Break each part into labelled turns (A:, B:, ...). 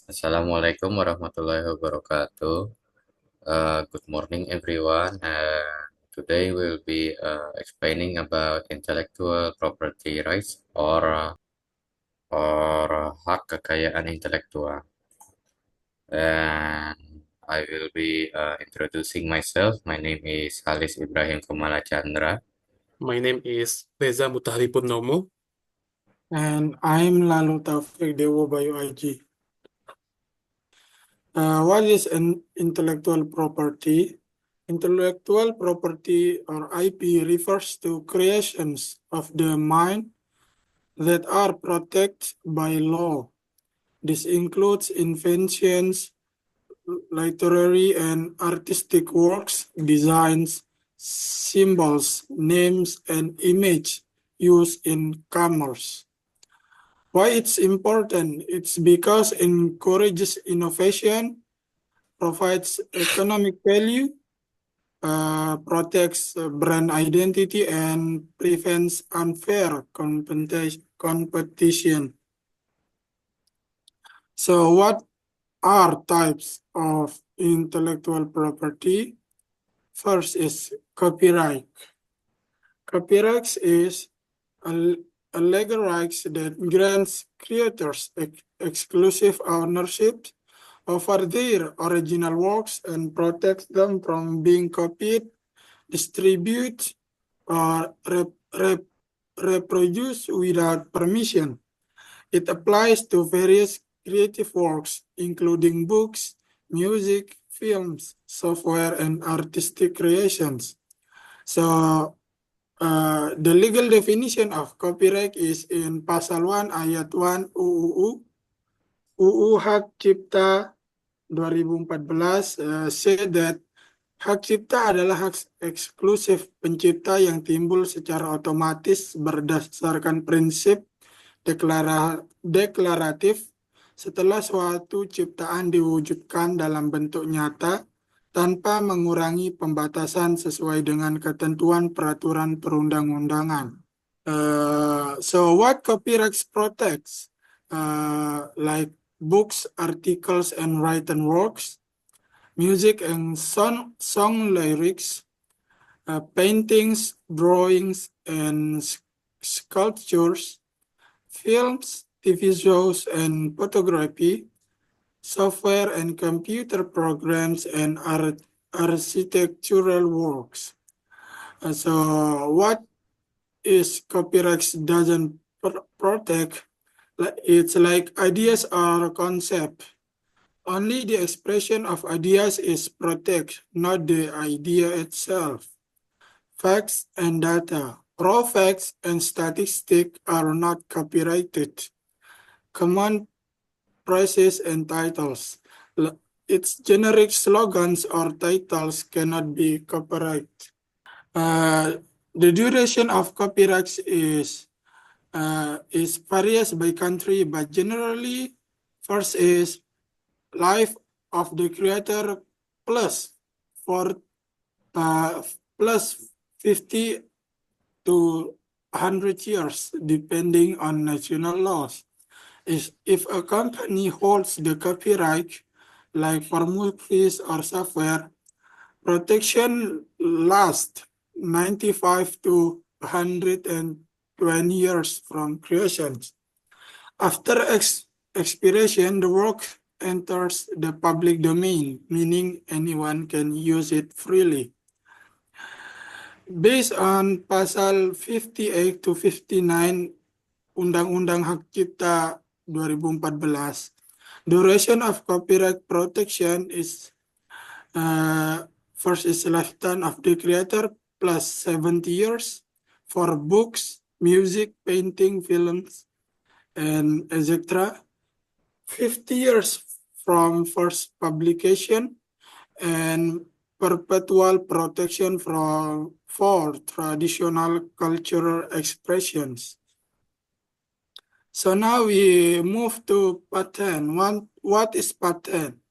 A: Assalamualaikum warahmatullahi wabarakatuh. Good morning, everyone. Today we'll be explaining about intellectual property rights or hak kekayaan intelektual. And I will be introducing myself. My name is Halis Ibrahim Kumala Chandra.
B: My name is Reza Mutaharipur Nomo.
C: And I'm Lalu Taufik Dewo Bayu IG. What is an intellectual property? Intellectual property or IP refers to creations of the mind that are protected by law. This includes inventions, literary and artistic works, designs, symbols, names, and image used in commerce. Why it's important? It's because it encourages innovation, provides economic value, protects brand identity, and prevents unfair competition. So what are types of intellectual property? First is copyright. Copyright is a legal rights that grants creators exclusive ownership over their original works and protects them from being copied, distributed, or reproduced without permission. It applies to various creative works, including books, music, films, software, and artistic creations. So, the legal definition of copyright is in Pasal 1 Ayat 1 UU Hak Cipta 2014 said that hak cipta adalah hak eksklusif pencipta yang timbul secara otomatis berdasarkan prinsip deklaratif setelah suatu ciptaan diwujudkan dalam bentuk nyata tanpa mengurangi pembatasan sesuai dengan ketentuan peraturan perundang-undangan. So what copyright protects? Like books, articles, and written works, music and song lyrics, paintings, drawings, and sculptures, films, TV shows, and photography, software and computer programs, and architectural works. So what is copyright doesn't protect? It's like ideas or concept. Only the expression of ideas is protected, not the idea itself. Facts and data. Raw facts and statistics are not copyrighted. Common phrases and titles. Its generic slogans or titles cannot be copyrighted. The duration of copyrights is varies by country, but generally, first is life of the creator plus plus 50 to 100 years, depending on national laws. If a company holds the copyright, like for movies or software, protection lasts 95 to 120 years from creation. After expiration, the work enters the public domain, meaning anyone can use it freely. Based on Pasal 58 to 59 Undang-Undang Hak Cipta 2014, duration of copyright protection is first is lifetime of the creator plus 70 years for books, music, painting, films, and etc. 50 years from first publication, and perpetual protection for traditional cultural expressions. So now we move to patent. What is patent?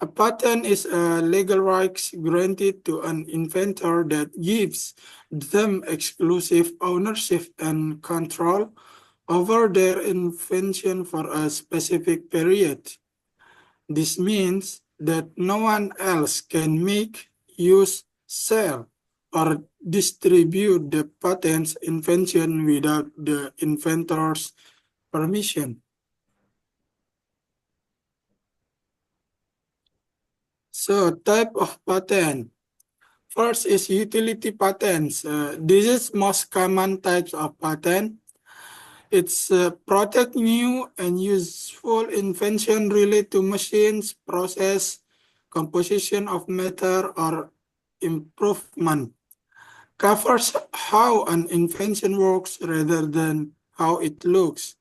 C: A patent is a legal rights granted to an inventor that gives them exclusive ownership and control over their invention for a specific period. This means that no one else can make, use, sell, or distribute the patent's invention without the inventor's permission. So, type of patent. First is utility patents. This is most common types of patent. It's protect new and useful invention related to machines, process, composition of matter, or improvement. Covers how an invention works rather than how it looks.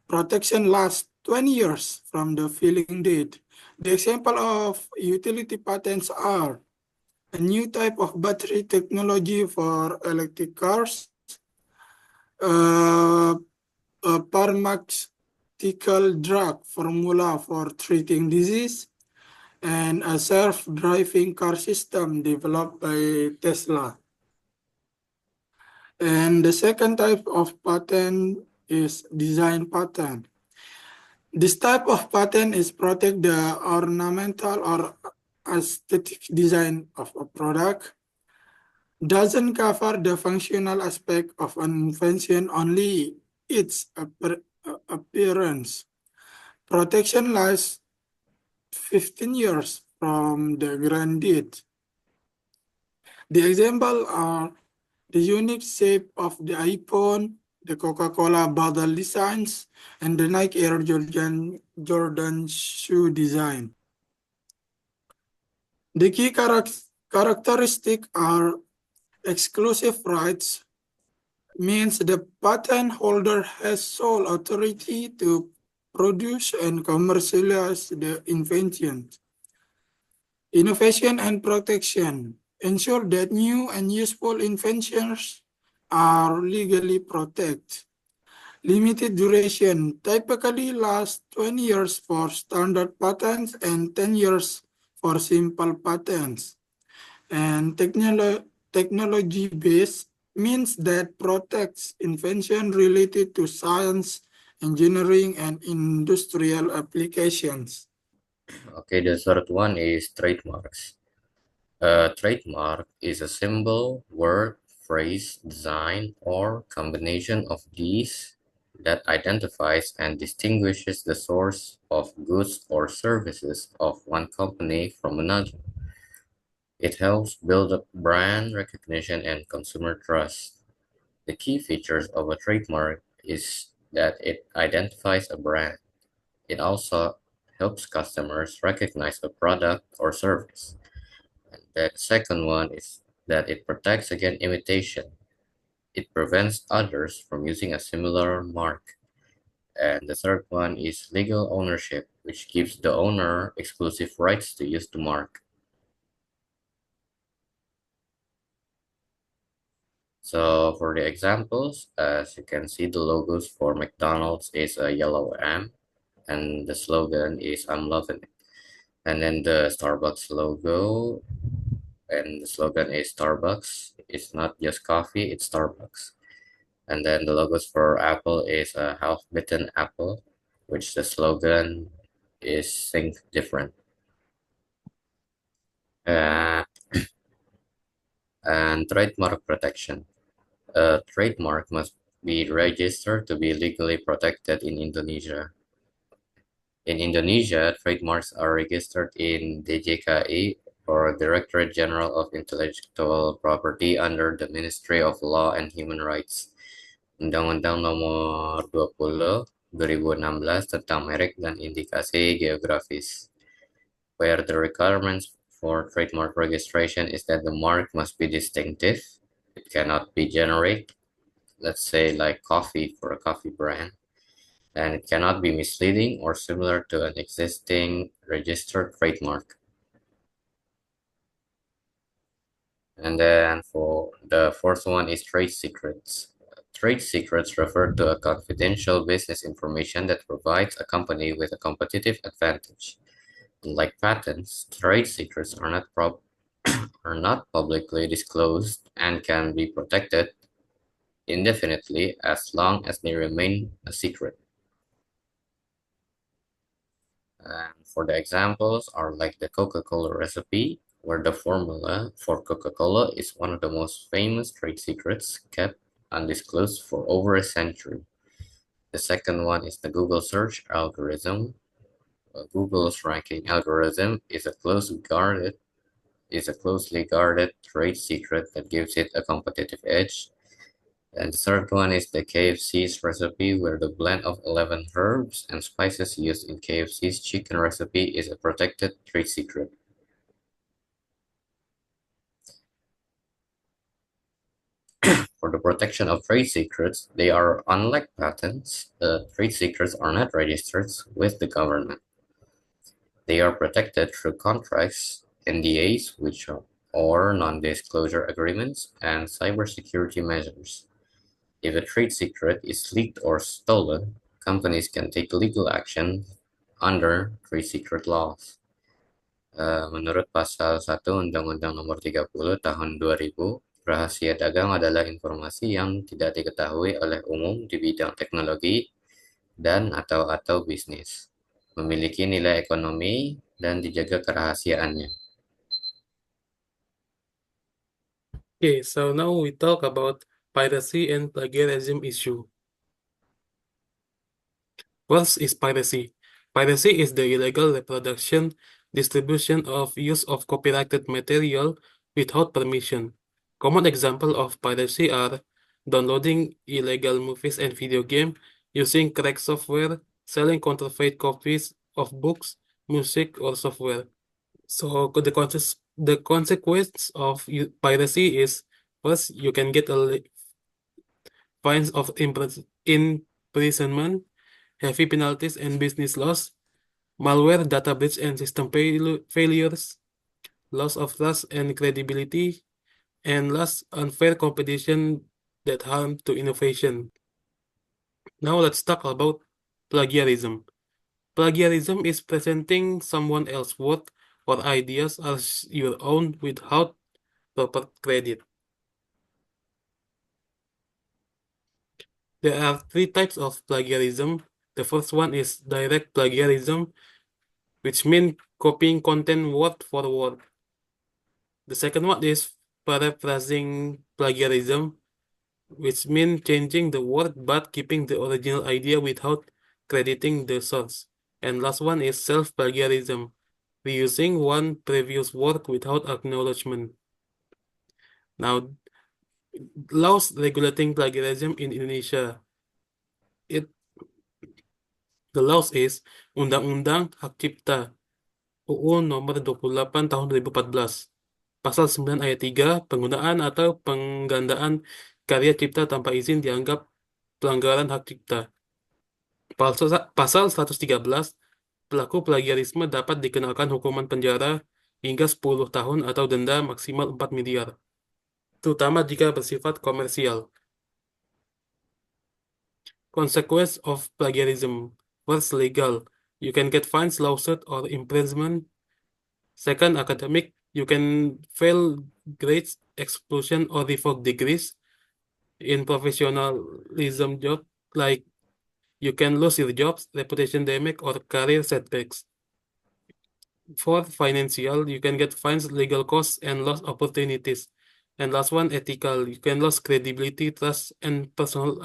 C: Protection lasts 20 years from the filing date. The example of utility patents are a new type of battery technology for electric cars, uh, a pharmaceutical drug formula for treating disease, and a self-driving car system developed by Tesla. And the second type of patent is design patent. This type of patent is protect the ornamental or aesthetic design of a product, doesn't cover the functional aspect of an invention, only its appearance. Protection lasts 15 years from the grant date. The example are the unique shape of the iPhone, the Coca-Cola bottle designs, and the Nike Air Jordan shoe design. The key characteristics are exclusive rights, means the patent holder has sole authority to produce and commercialize the invention. Innovation and protection ensure that new and useful inventions are legally protected. Limited duration typically lasts 20 years for standard patents and 10 years for simple patents. And technology-based means that protects invention related to science, engineering, and industrial applications.
A: Okay, the third one is trademarks. A trademark is a symbol, word, phrase, design, or combination of these that identifies and distinguishes the source of goods or services of one company from another. It helps build up brand recognition and consumer trust. The key features of a trademark is that it identifies a brand. It also helps customers recognize a product or service. And the second one is that it protects against imitation. It prevents others from using a similar mark. And the third one is legal ownership, which gives the owner exclusive rights to use the mark. So for the examples, as you can see, the logos for McDonald's is a yellow M, and the slogan is "I'm loving it." And then the Starbucks logo, and the slogan is Starbucks. It's not just coffee, it's Starbucks. And then the logos for Apple is a half-bitten apple, which the slogan is Think Different. Uh, and trademark protection. A trademark must be registered to be legally protected in Indonesia. In Indonesia, trademarks are registered in DJKI, or Directorate General of Intellectual Property, under the Ministry of Law and Human Rights. Undang-Undang Nomor 20 2016 tentang merek dan indikasi geografis, where the requirements for trademark registration is that the mark must be distinctive. It cannot be generic, let's say like coffee for a coffee brand, and it cannot be misleading or similar to an existing registered trademark. And then for the fourth one is trade secrets. Trade secrets refer to a confidential business information that provides a company with a competitive advantage. Unlike patents, trade secrets are not publicly disclosed and can be protected indefinitely as long as they remain a secret. And for the examples are like the Coca-Cola recipe, where the formula for Coca-Cola is one of the most famous trade secrets kept undisclosed for over a century. The second one is the Google search algorithm. Google's ranking algorithm is a closely guarded trade secret that gives it a competitive edge. And the third one is the KFC's recipe, where the blend of 11 herbs and spices used in KFC's chicken recipe is a protected trade secret. For the protection of trade secrets, they are unlike patents. Trade secrets are not registered with the government. They are protected through contracts, NDAs, which are non-disclosure agreements, and cybersecurity measures. If a trade secret is leaked or stolen, companies can take legal action under trade secret laws. Menurut Pasal 1 Undang-Undang Nomor 30 Tahun 2000, rahasia dagang adalah informasi yang tidak diketahui oleh umum di bidang teknologi dan/atau bisnis, memiliki nilai ekonomi, dan dijaga kerahasiaannya.
B: Okay, so now we talk about piracy and plagiarism issue. First is piracy. Piracy is the illegal reproduction, distribution, of use of copyrighted material without permission. Common examples of piracy are downloading illegal movies and video games, using cracked software, selling counterfeit copies of books, music, or software. So the consequence of piracy is, first, you can get fines of imprisonment, heavy penalties and business loss, malware, data breach and system failures, loss of trust and credibility, and last, unfair competition that harm to innovation. Now let's talk about plagiarism. Plagiarism is presenting someone else's work or ideas as your own without proper credit. There are three types of plagiarism. The first one is direct plagiarism, which means copying content word for word. The second one is paraphrasing plagiarism, which means changing the word but keeping the original idea without crediting the source. And last one is self-plagiarism, reusing one previous work without acknowledgement. Now, laws regulating plagiarism in Indonesia. The laws is Undang-Undang Hak Cipta, UU Nomor 28 Tahun 2014. Pasal 9 ayat 3, penggunaan atau penggandaan karya cipta tanpa izin dianggap pelanggaran hak cipta. Pasal 113, pelaku plagiarisme dapat dikenakan hukuman penjara hingga 10 tahun atau denda maksimal 4 miliar, terutama jika bersifat komersial. Consequence of plagiarism. First, legal. You can get fines, lawsuit, or imprisonment. Second, academic. You can fail grades, expulsion, or revoke degrees. In professionalism job, like you can lose your jobs, reputation damage, or career setbacks. Fourth, financial. You can get fines, legal costs, and lost opportunities. And last one, ethical. You can lose credibility, trust, and personal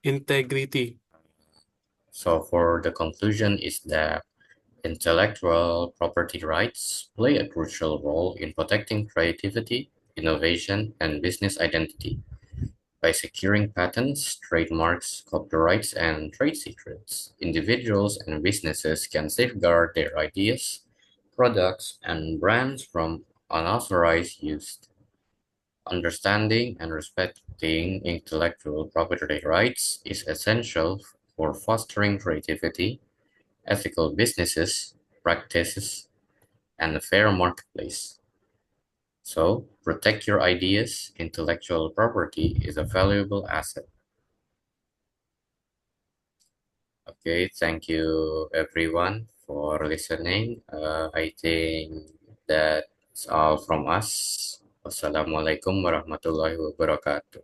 B: integrity.
A: So for the conclusion is that intellectual property rights play a crucial role in protecting creativity, innovation, and business identity. By securing patents, trademarks, copyrights, and trade secrets, individuals and businesses can safeguard their ideas, products, and brands from unauthorized use. Understanding and respecting intellectual property rights is essential for fostering creativity, ethical businesses practices, and a fair marketplace. So, protect your ideas. Intellectual property is a valuable asset. Okay, thank you everyone for listening. I think that's all from us. Wassalamualaikum warahmatullahi wabarakatuh.